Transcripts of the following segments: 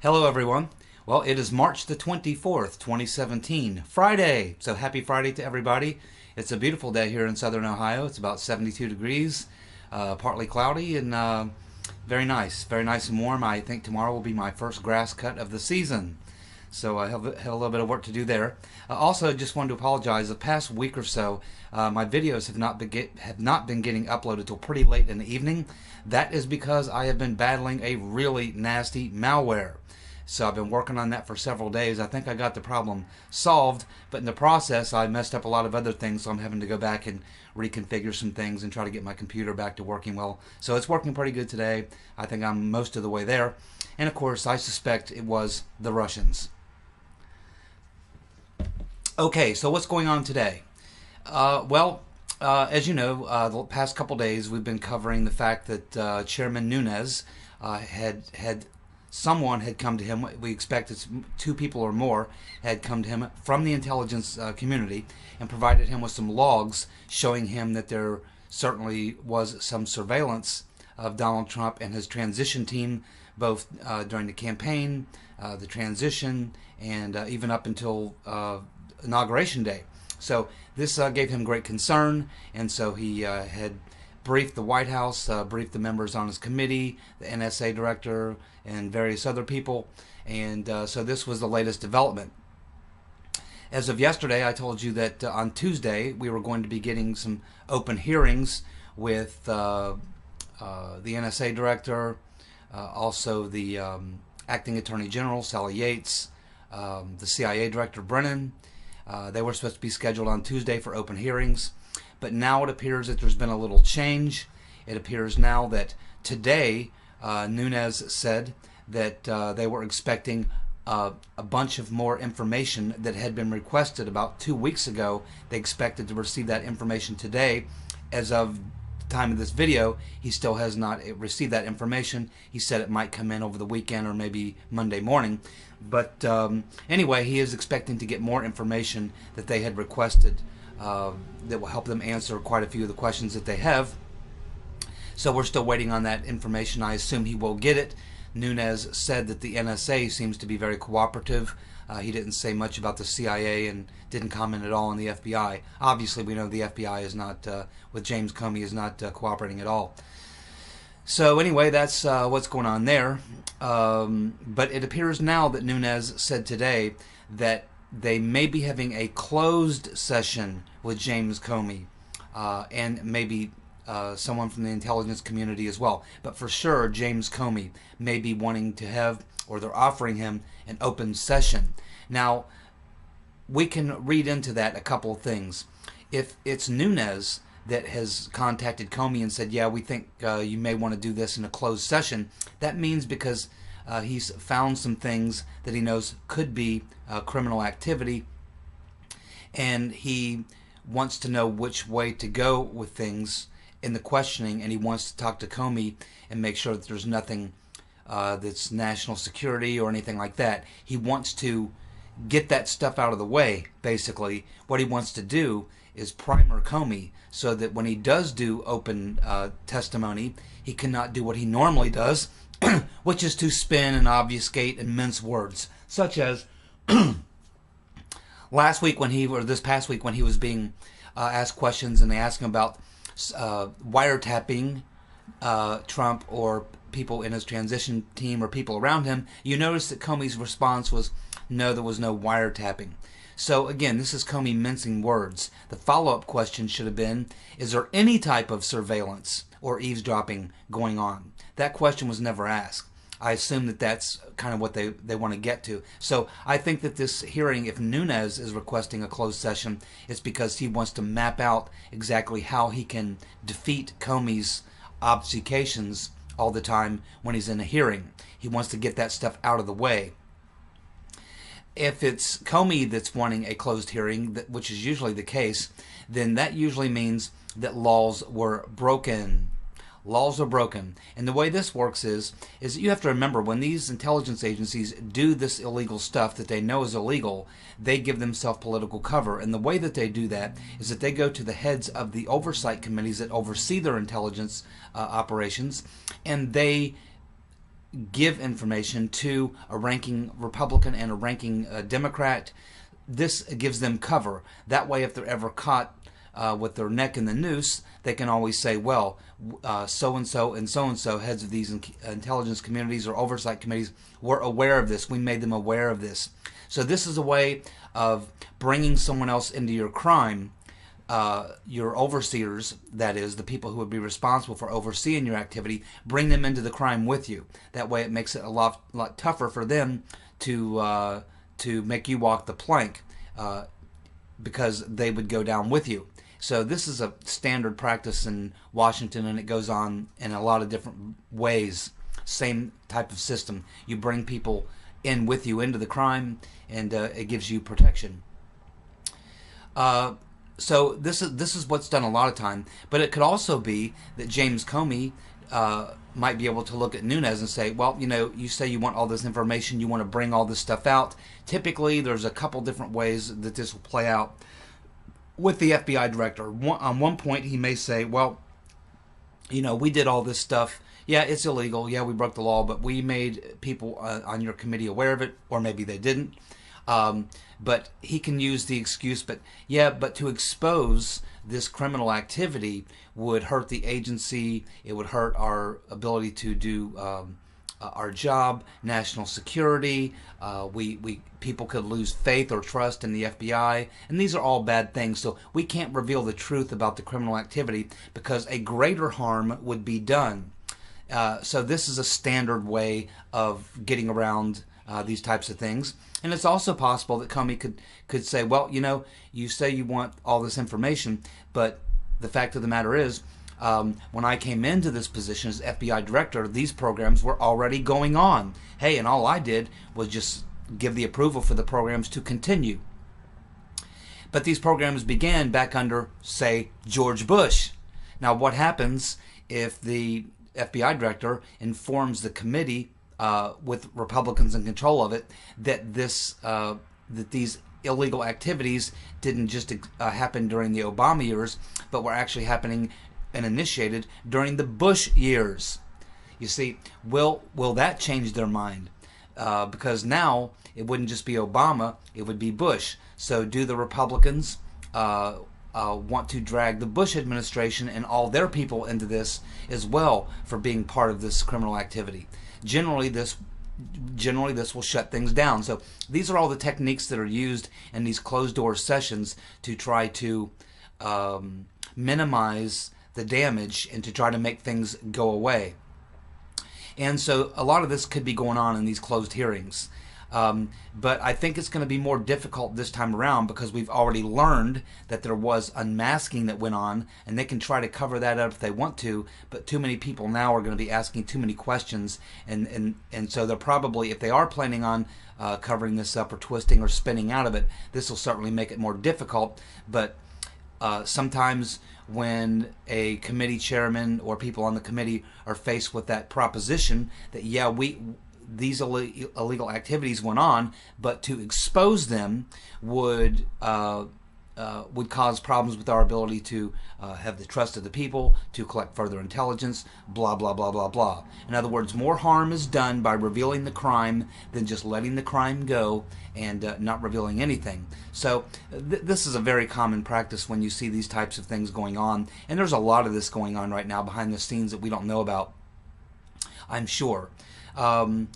Hello, everyone. Well, it is March the 24th, 2017, Friday. So happy Friday to everybody. It's a beautiful day here in southern Ohio. It's about 72 degrees, partly cloudy, and very nice. Very nice and warm. I think tomorrow will be my first grass cut of the season. So I have a little bit of work to do there. Also, just wanted to apologize. The past week or so, my videos have not been getting uploaded till pretty late in the evening. That is because I have been battling a really nasty malware. So I've been working on that for several days. I think I got the problem solved, but in the process I messed up a lot of other things, so I'm having to go back and reconfigure some things and try to get my computer back to working well. So it's working pretty good today. I think I'm most of the way there. And of course, I suspect it was the Russians. Okay, so what's going on today? As you know, the past couple days we've been covering the fact that Chairman Nunes someone had come to him. We expect it's two people or more had come to him from the intelligence community and provided him with some logs showing him that there certainly was some surveillance of Donald Trump and his transition team, both during the campaign, the transition, and even up until Inauguration Day. So this gave him great concern, and so he had briefed the White House, briefed the members on his committee, the NSA director, and various other people, and so this was the latest development. As of yesterday, I told you that on Tuesday we were going to be getting some open hearings with the NSA director, also the acting Attorney General, Sally Yates, the CIA director, Brennan. They were supposed to be scheduled on Tuesday for open hearings. But now it appears that there's been a little change. It appears now that today Nunes said that they were expecting a bunch of more information that had been requested about 2 weeks ago. They expected to receive that information today. As of the time of this video, he still has not received that information. He said it might come in over the weekend or maybe Monday morning. But anyway, he is expecting to get more information that they had requested that will help them answer quite a few of the questions that they have. So we're still waiting on that information. I assume he will get it. Nunes said that the NSA seems to be very cooperative. He didn't say much about the CIA and didn't comment at all on the FBI. Obviously, we know the FBI is not, with James Comey, is not cooperating at all. So anyway, that's what's going on there. But it appears now that Nunes said today that they may be having a closed session with James Comey and maybe someone from the intelligence community as well. But for sure, James Comey may be wanting to have, or they're offering him, an open session. Now, we can read into that a couple of things. If it's Nunes that has contacted Comey and said, yeah, we think you may want to do this in a closed session, that means because he's found some things that he knows could be criminal activity, and he wants to know which way to go with things in the questioning, and he wants to talk to Comey and make sure that there's nothing that's national security or anything like that. He wants to get that stuff out of the way, basically. What he wants to do is primer Comey so that when he does do open testimony, he cannot do what he normally does, which is to spin and obfuscate and mince words, such as this past week when he was being asked questions and they asked him about wiretapping Trump or people in his transition team or people around him. You notice that Comey's response was, no, there was no wiretapping. So again, this is Comey mincing words. The follow-up question should have been, is there any type of surveillance or eavesdropping going on? That question was never asked. I assume that that's kind of what they want to get to. So I think that this hearing, if Nunes is requesting a closed session, it's because he wants to map out exactly how he can defeat Comey's obfuscations all the time when he's in a hearing. He wants to get that stuff out of the way. If it's Comey that's wanting a closed hearing, which is usually the case, then that usually means that laws were broken. Laws are broken. And the way this works is that you have to remember, when these intelligence agencies do this illegal stuff that they know is illegal, they give themselves political cover. And the way that they do that is that they go to the heads of the oversight committees that oversee their intelligence operations, and they give information to a ranking Republican and a ranking Democrat. This gives them cover. That way, if they're ever caught with their neck in the noose, they can always say, well, so-and-so and so-and-so, heads of these intelligence communities or oversight committees, were aware of this. We made them aware of this. So this is a way of bringing someone else into your crime, your overseers, that is, the people who would be responsible for overseeing your activity, bring them into the crime with you. That way it makes it a lot tougher for them to make you walk the plank, because they would go down with you. So this is a standard practice in Washington, and it goes on in a lot of different ways. Same type of system. You bring people in with you into the crime, and it gives you protection. So this is what's done a lot of time. But it could also be that James Comey might be able to look at Nunes and say, well, you say you want all this information, you want to bring all this stuff out. Typically, there's a couple different ways that this will play out with the FBI director. On one point, he may say, well, we did all this stuff. Yeah, it's illegal. Yeah, we broke the law, but we made people on your committee aware of it, or maybe they didn't. But he can use the excuse, but to expose this criminal activity would hurt the agency. It would hurt our ability to do our job, national security. People could lose faith or trust in the FBI, and these are all bad things. So we can't reveal the truth about the criminal activity because a greater harm would be done. So this is a standard way of getting around these types of things. And it's also possible that Comey could say, well, you say you want all this information, but the fact of the matter is, when I came into this position as FBI director, these programs were already going on. Hey, and all I did was just give the approval for the programs to continue. But these programs began back under, say, George Bush. Now, what happens if the FBI director informs the committee with Republicans in control of it that these illegal activities didn't just happen during the Obama years, but were actually happening and initiated during the Bush years? You see, will that change their mind? Because now it wouldn't just be Obama, it would be Bush. So do the Republicans want to drag the Bush administration and all their people into this as well for being part of this criminal activity? Generally this will shut things down. So these are all the techniques that are used in these closed-door sessions to try to minimize the damage and to try to make things go away. And so a lot of this could be going on in these closed hearings. But I think it's going to be more difficult this time around because we've already learned that there was unmasking that went on, and they can try to cover that up if they want to, but too many people now are going to be asking too many questions, and so they're probably, if they are planning on covering this up or twisting or spinning out of it, this will certainly make it more difficult. But sometimes when a committee chairman or people on the committee are faced with that proposition that, these illegal activities went on, but to expose them would cause problems with our ability to have the trust of the people, to collect further intelligence, blah, blah, blah, blah, blah. In other words, more harm is done by revealing the crime than just letting the crime go and not revealing anything. So this is a very common practice when you see these types of things going on, and there's a lot of this going on right now behind the scenes that we don't know about, I'm sure. So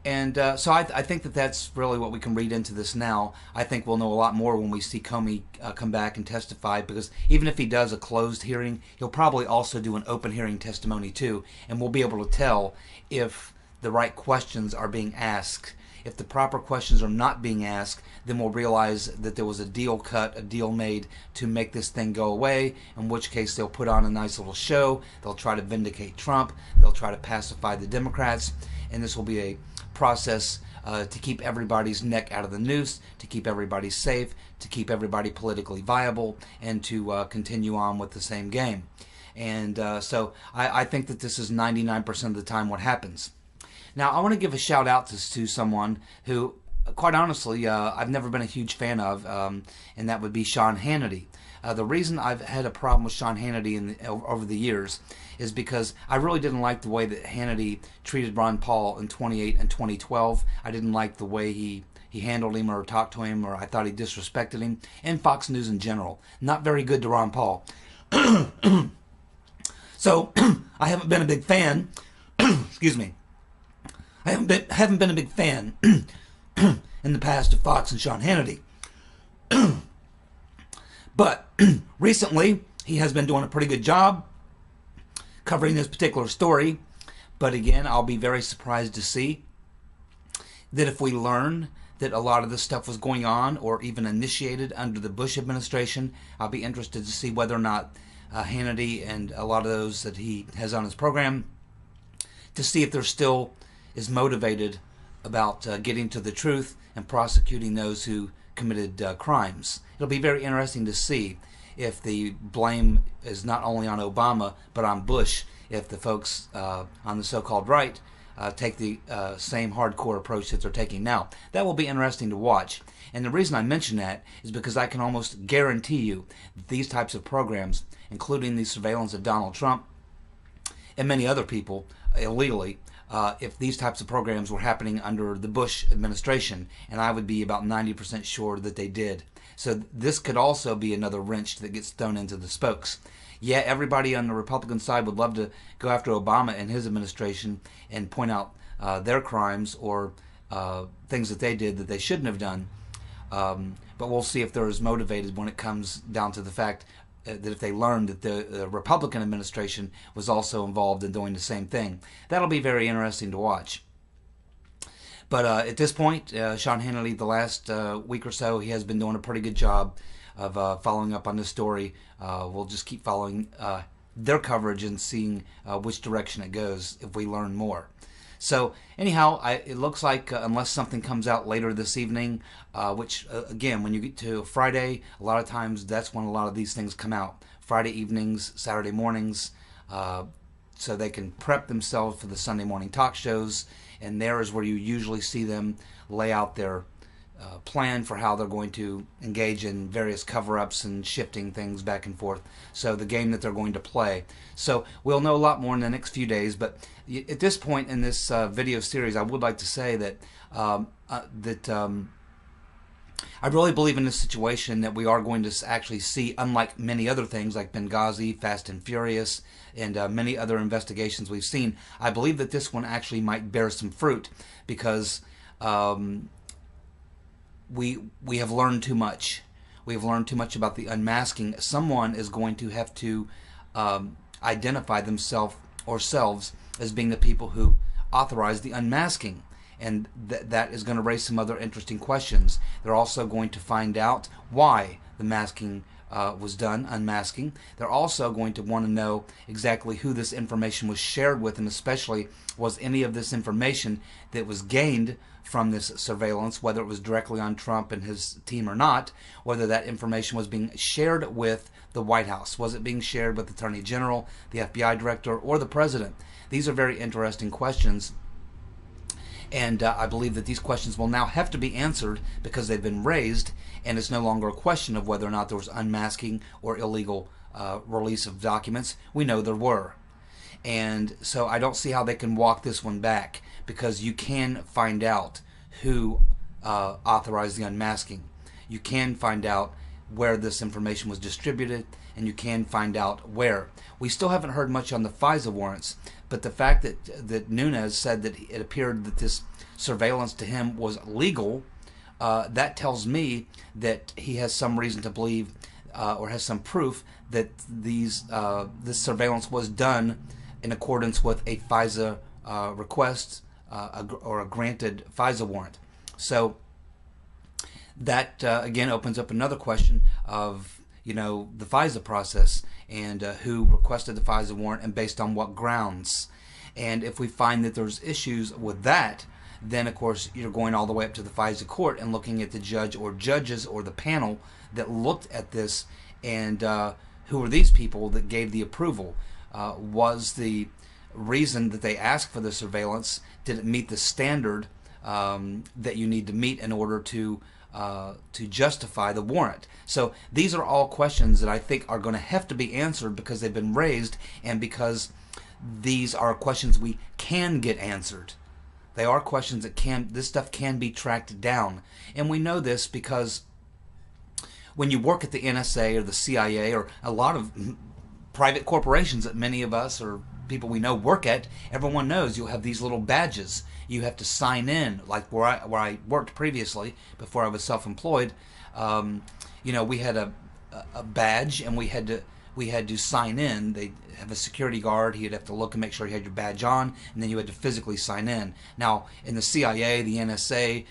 I think that that's really what we can read into this now. I think we'll know a lot more when we see Comey come back and testify, because even if he does a closed hearing, he'll probably also do an open hearing testimony too, and we'll be able to tell if the right questions are being asked. If the proper questions are not being asked, then we'll realize that there was a deal cut, a deal made to make this thing go away, in which case they'll put on a nice little show. They'll try to vindicate Trump. They'll try to pacify the Democrats, and this will be a process to keep everybody's neck out of the noose, to keep everybody safe, to keep everybody politically viable, and to continue on with the same game. And so I think that this is 99% of the time what happens. Now, I want to give a shout out to someone who quite honestly, I've never been a huge fan of, and that would be Sean Hannity. The reason I've had a problem with Sean Hannity over the years is because I really didn't like the way that Hannity treated Ron Paul in 2008 and 2012. I didn't like the way he handled him or talked to him, or I thought he disrespected him, and Fox News in general. Not very good to Ron Paul. So I haven't been a big fan. Excuse me. I haven't been a big fan in the past of Fox and Sean Hannity. But recently, he has been doing a pretty good job covering this particular story. But again, I'll be very surprised to see that if we learn that a lot of this stuff was going on or even initiated under the Bush administration, I'll be interested to see whether or not Hannity and a lot of those that he has on his program, to see if they're still is motivated about getting to the truth and prosecuting those who committed crimes. It'll be very interesting to see if the blame is not only on Obama but on Bush, if the folks on the so-called right take the same hardcore approach that they're taking now. That will be interesting to watch. And the reason I mention that is because I can almost guarantee you that these types of programs, including the surveillance of Donald Trump and many other people illegally, if these types of programs were happening under the Bush administration, and I would be about 90% sure that they did. So this could also be another wrench that gets thrown into the spokes. Yeah, everybody on the Republican side would love to go after Obama and his administration and point out their crimes or things that they did that they shouldn't have done. But we'll see if they're as motivated when it comes down to the fact that if they learned that the Republican administration was also involved in doing the same thing. That'll be very interesting to watch. But at this point, Sean Hannity, the last week or so, he has been doing a pretty good job of following up on this story. We'll just keep following their coverage and seeing which direction it goes if we learn more. So anyhow, it looks like unless something comes out later this evening, which again, when you get to Friday, a lot of times that's when a lot of these things come out. Friday evenings, Saturday mornings, so they can prep themselves for the Sunday morning talk shows, and there is where you usually see them lay out their plan for how they're going to engage in various cover-ups and shifting things back and forth. So the game that they're going to play. So we'll know a lot more in the next few days. But at this point in this video series, I would like to say that I really believe in this situation that we are going to actually see, unlike many other things like Benghazi, Fast and Furious, and many other investigations we've seen. I believe that this one actually might bear some fruit because we have learned too much. We have learned too much about the unmasking. Someone is going to have to identify themselves or selves as being the people who authorized the unmasking. And that is going to raise some other interesting questions. They're also going to find out why the masking was done, unmasking. They're also going to want to know exactly who this information was shared with, and especially was any of this information that was gained from this surveillance, whether it was directly on Trump and his team or not, whether that information was being shared with the White House. Was it being shared with the Attorney General, the FBI Director, or the President? These are very interesting questions. And I believe that these questions will now have to be answered because they've been raised, and it's no longer a question of whether or not there was unmasking or illegal release of documents. We know there were. And so I don't see how they can walk this one back, because you can find out who authorized the unmasking. You can find out where this information was distributed, and you can find out where. We still haven't heard much on the FISA warrants, but the fact that Nunes said that it appeared that this surveillance to him was legal, that tells me that he has some reason to believe or has some proof that this surveillance was done in accordance with a FISA request or a granted FISA warrant. So that again opens up another question of the FISA process and who requested the FISA warrant and based on what grounds. And if we find that there's issues with that, then of course you're going all the way up to the FISA court and looking at the judge or judges or the panel that looked at this, and who are these people that gave the approval? Was the reason that they asked for the surveillance, did it meet the standard that you need to meet in order to justify the warrant. So these are all questions that I think are going to have to be answered because they've been raised and because these are questions we can get answered. They are questions that this stuff can be tracked down. And we know this because when you work at the NSA or the CIA or a lot of private corporations that many of us or people we know work at, everyone knows you'll have these little badges. You have to sign in, like where I worked previously before I was self-employed. We had a badge, and we had to sign in. They have a security guard. He'd have to look and make sure you had your badge on, and then you had to physically sign in. Now, in the CIA, the NSA,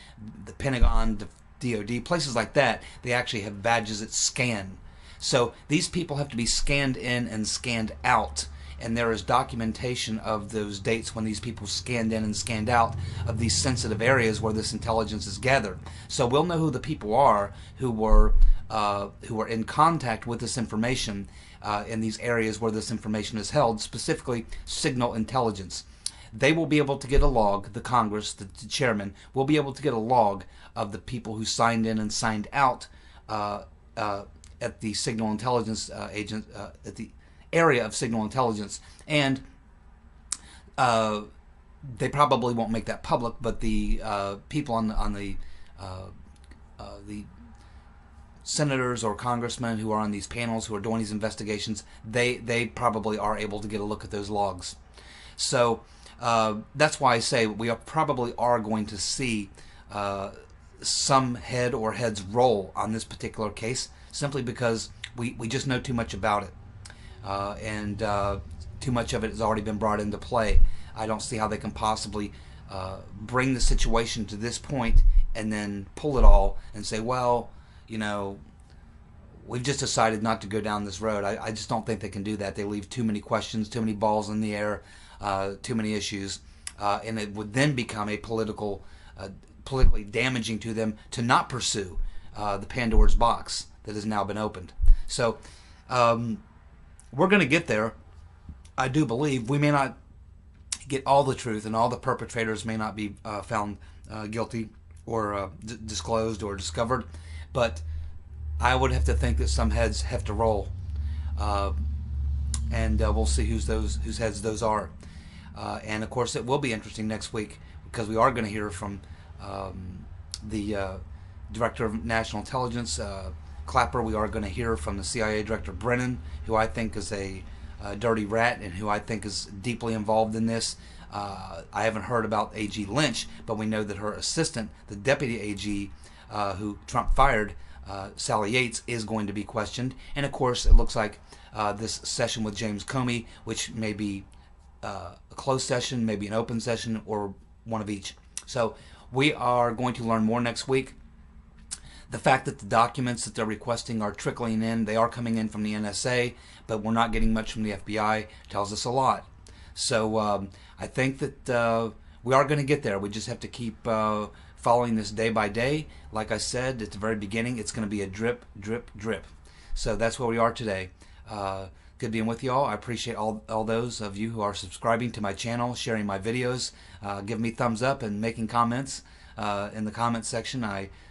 the Pentagon, the DOD, places like that, they actually have badges that scan. So these people have to be scanned in and scanned out, and there is documentation of those dates when these people scanned in and scanned out of these sensitive areas where this intelligence is gathered. So we'll know who the people are who were in contact with this information in these areas where this information is held, specifically signal intelligence. They will be able to get a log, the Congress, the chairman, will be able to get a log of the people who signed in and signed out at the signal intelligence at the area of signal intelligence. And they probably won't make that public, but the people on the senators or congressmen who are on these panels who are doing these investigations, they probably are able to get a look at those logs. So that's why I say we probably are going to see some head or heads roll on this particular case, simply because we just know too much about it. And too much of it has already been brought into play. I don't see how they can possibly bring the situation to this point and then pull it all and say, well, we've just decided not to go down this road. I just don't think they can do that. They leave too many questions, too many balls in the air, too many issues, and it would then become a politically damaging to them to not pursue the Pandora's box that has now been opened. So we're going to get there. I do believe we may not get all the truth, and all the perpetrators may not be found guilty or disclosed or discovered, but I would have to think that some heads have to roll, and we'll see whose heads those are. And of course, it will be interesting next week because we are going to hear from the Director of National Intelligence, Clapper. We are going to hear from the CIA Director Brennan, who I think is a dirty rat and who I think is deeply involved in this. I haven't heard about AG Lynch, but we know that her assistant, the Deputy AG, who Trump fired, Sally Yates, is going to be questioned. And of course, it looks like this session with James Comey, which may be a closed session, maybe an open session, or one of each. So we are going to learn more next week. The fact that the documents that they're requesting are trickling in, they are coming in from the NSA, but we're not getting much from the FBI, tells us a lot. So I think that we are going to get there. We just have to keep following this day by day. Like I said at the very beginning, it's going to be a drip, drip, drip. So that's where we are today. Good being with you all. I appreciate all those of you who are subscribing to my channel, sharing my videos, giving me thumbs up and making comments in the comments section.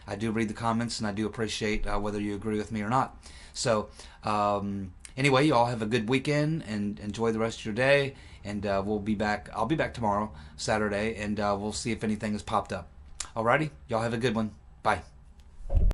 I do read the comments, and I do appreciate whether you agree with me or not. So anyway, you all have a good weekend and enjoy the rest of your day. And we'll be back. I'll be back tomorrow, Saturday, and we'll see if anything has popped up. Alrighty, y'all have a good one. Bye.